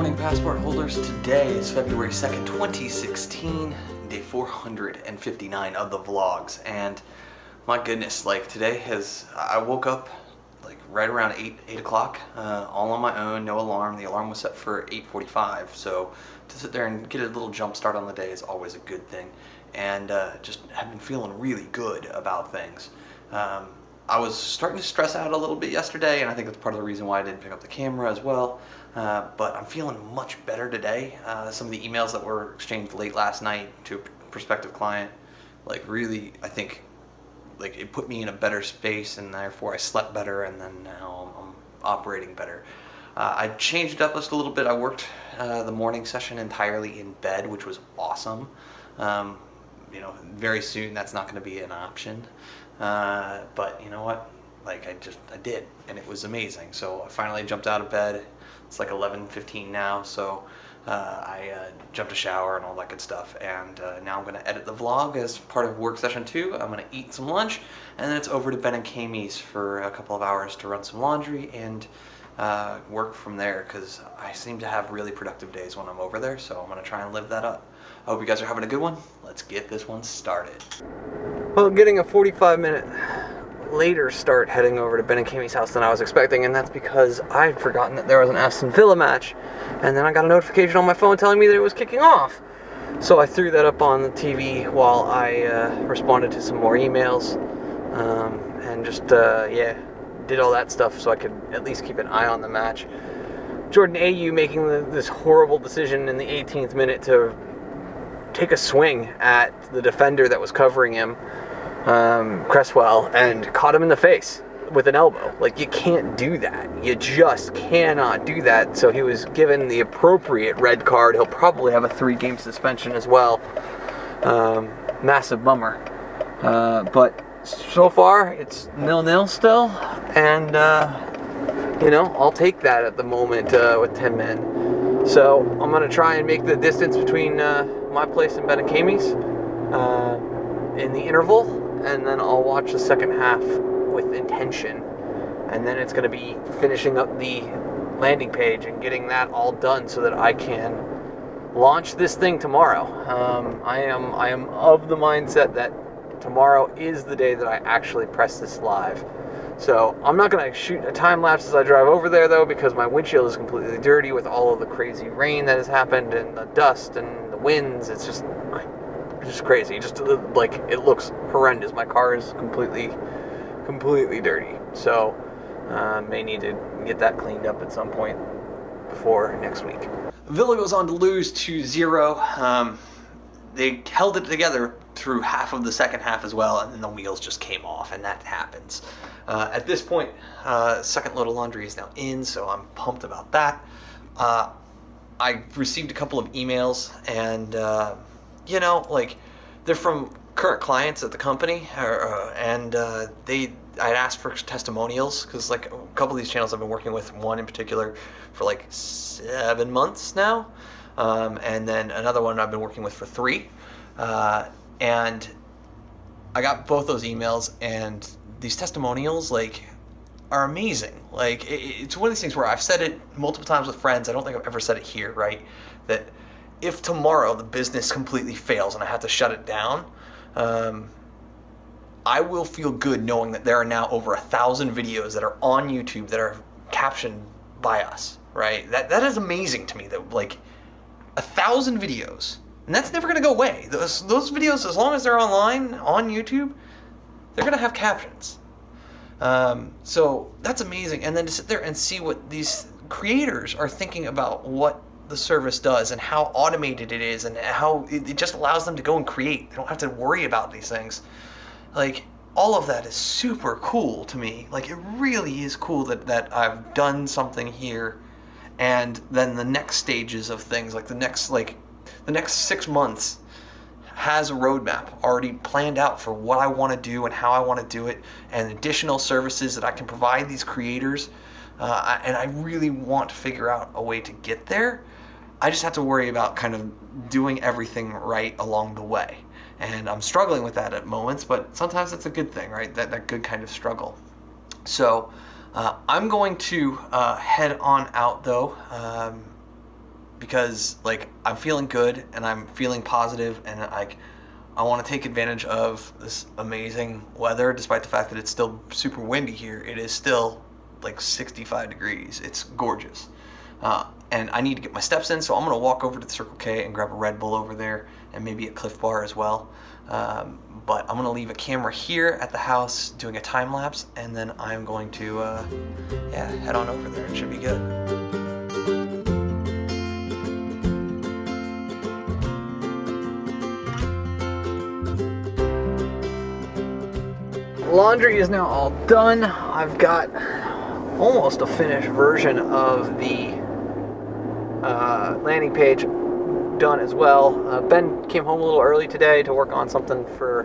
morning, passport holders. Today is February 2nd, 2016, day 459 of the vlogs. And my goodness, like today I woke up like right around 8 o'clock, all on my own, no alarm. The alarm was set for 8:45, so to sit there and get a little jump start on the day is always a good thing. And just have been feeling really good about things. I was starting to stress out a little bit yesterday, and I think that's part of the reason why I didn't pick up the camera as well. But I'm feeling much better today. Some of the emails that were exchanged late last night to a prospective client, like really, I think, like it put me in a better space, and therefore I slept better, and then now I'm operating better. I changed it up just a little bit. I worked the morning session entirely in bed, which was awesome. Very soon that's not going to be an option. But you know what? Like I did, and it was amazing. So I finally jumped out of bed. It's like 11:15 now, so I jumped a shower and all that good stuff. And now I'm going to edit the vlog as part of work session 2. I'm going to eat some lunch, and then it's over to Ben and Kami's for a couple of hours to run some laundry and work from there, because I seem to have really productive days when I'm over there, so I'm going to try and live that up. I hope you guys are having a good one. Let's get this one started. Well, getting a 45-minute later start heading over to Ben and Kami's house than I was expecting, and that's because I'd forgotten that there was an Aston Villa match, and then I got a notification on my phone telling me that it was kicking off. So I threw that up on the TV while I responded to some more emails, and just, did all that stuff so I could at least keep an eye on the match. Jordan AU making this horrible decision in the 18th minute to take a swing at the defender that was covering him, Cresswell, and caught him in the face with an elbow. Like, you can't do that. You just cannot do that. So he was given the appropriate red card. He'll probably have a 3-game suspension as well. Massive bummer. But so far, it's 0-0 still, and I'll take that at the moment with 10 men. So I'm gonna try and make the distance between my place and Ben and Kami's in the interval, and then I'll watch the second half with intention, and then it's gonna be finishing up the landing page and getting that all done so that I can launch this thing tomorrow. I am of the mindset that tomorrow is the day that I actually press this live. So I'm not going to shoot a time lapse as I drive over there, though, because my windshield is completely dirty with all of the crazy rain that has happened and the dust and the winds. It's just crazy. Just like, it looks horrendous. My car is completely dirty. So may need to get that cleaned up at some point before next week. Villa goes on to lose 2-0. They held it together through half of the second half as well, and then the wheels just came off, and that happens. At this point, second load of laundry is now in, so I'm pumped about that. I received a couple of emails, and they're from current clients at the company, and I'd asked for testimonials, because like a couple of these channels I've been working with, one in particular for like 7 months now, and then another one I've been working with for 3. And I got both those emails, and these testimonials are amazing. It's one of these things where I've said it multiple times with friends. I don't think I've ever said it here, right? That if tomorrow the business completely fails and I have to shut it down, I will feel good knowing that there are now over 1,000 videos that are on YouTube that are captioned by us, right? That is amazing to me, that 1,000 videos. And that's never going to go away. Those videos, as long as they're online, on YouTube, they're going to have captions. So that's amazing. And then to sit there and see what these creators are thinking about what the service does and how automated it is, and how it just allows them to go and create. They don't have to worry about these things. All of that is super cool to me. It really is cool that I've done something here, and then the next stages of things, the next 6 months has a roadmap already planned out for what I want to do and how I want to do it, and additional services that I can provide these creators. And I really want to figure out a way to get there. I just have to worry about kind of doing everything right along the way. And I'm struggling with that at moments, but sometimes it's a good thing, right? That good kind of struggle. So I'm going to head on out, though. because like I'm feeling good and I'm feeling positive, and I want to take advantage of this amazing weather. Despite the fact that it's still super windy here, it is still like 65 degrees. It's gorgeous. And I need to get my steps in, so I'm going to walk over to the Circle K and grab a Red Bull over there and maybe a Cliff Bar as well. But I'm going to leave a camera here at the house doing a time lapse, and then I'm going to head on over there. It should be good. Laundry is now all done. I've got almost a finished version of the landing page done as well. Ben came home a little early today to work on something for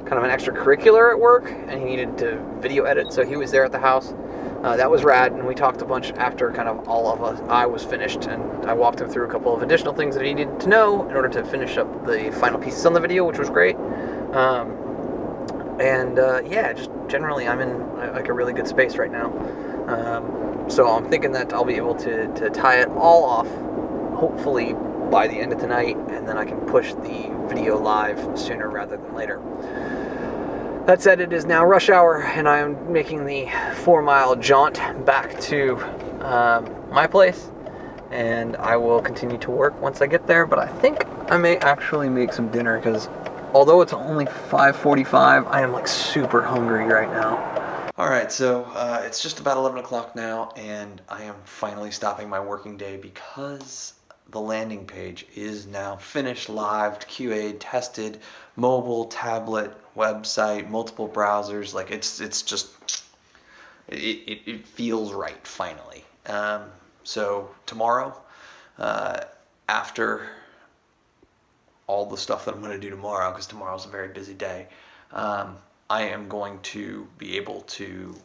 kind of an extracurricular at work, and he needed to video edit, so he was there at the house. That was rad, and we talked a bunch after kind of I was finished, and I walked him through a couple of additional things that he needed to know in order to finish up the final pieces on the video, which was great. Just generally I'm in like a really good space right now. So I'm thinking that I'll be able to tie it all off, hopefully by the end of tonight, and then I can push the video live sooner rather than later. That said, it is now rush hour, and I am making the 4-mile jaunt back to my place, and I will continue to work once I get there, but I think I may actually make some dinner, because although it's only 5:45, I am like super hungry right now. Alright, so it's just about 11 o'clock now, and I am finally stopping my working day because the landing page is now finished, live, QA'd, tested, mobile, tablet, website, multiple browsers. Like it feels right finally. So tomorrow, after all the stuff that I'm going to do tomorrow, because tomorrow's a very busy day, I am going to be able to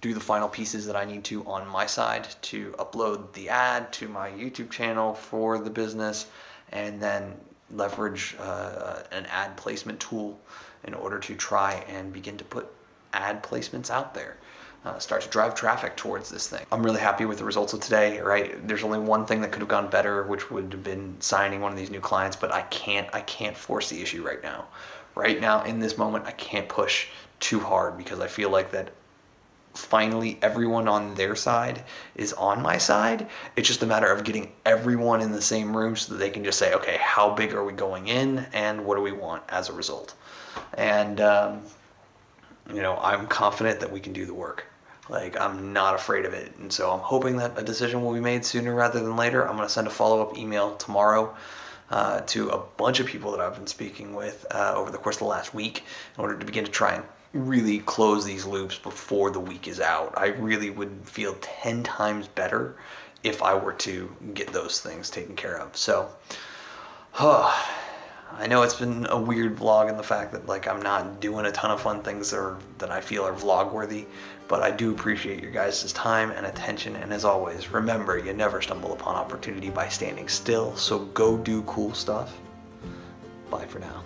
do the final pieces that I need to on my side to upload the ad to my YouTube channel for the business, and then leverage an ad placement tool in order to try and begin to put ad placements out there. Start to drive traffic towards this thing. I'm really happy with the results of today, right? There's only one thing that could have gone better, which would have been signing one of these new clients, but I can't force the issue right now. Right now, in this moment, I can't push too hard, because I feel like that finally everyone on their side is on my side. It's just a matter of getting everyone in the same room so that they can just say, okay, how big are we going in, and what do we want as a result? And I'm confident that we can do the work. Like, I'm not afraid of it, and so I'm hoping that a decision will be made sooner rather than later. I'm going to send a follow-up email tomorrow to a bunch of people that I've been speaking with over the course of the last week, in order to begin to try and really close these loops before the week is out. I really would feel 10 times better if I were to get those things taken care of. So, I know it's been a weird vlog in the fact that like I'm not doing a ton of fun things that I feel are vlog worthy, but I do appreciate your guys' time and attention, and as always, remember, you never stumble upon opportunity by standing still, so go do cool stuff. Bye for now.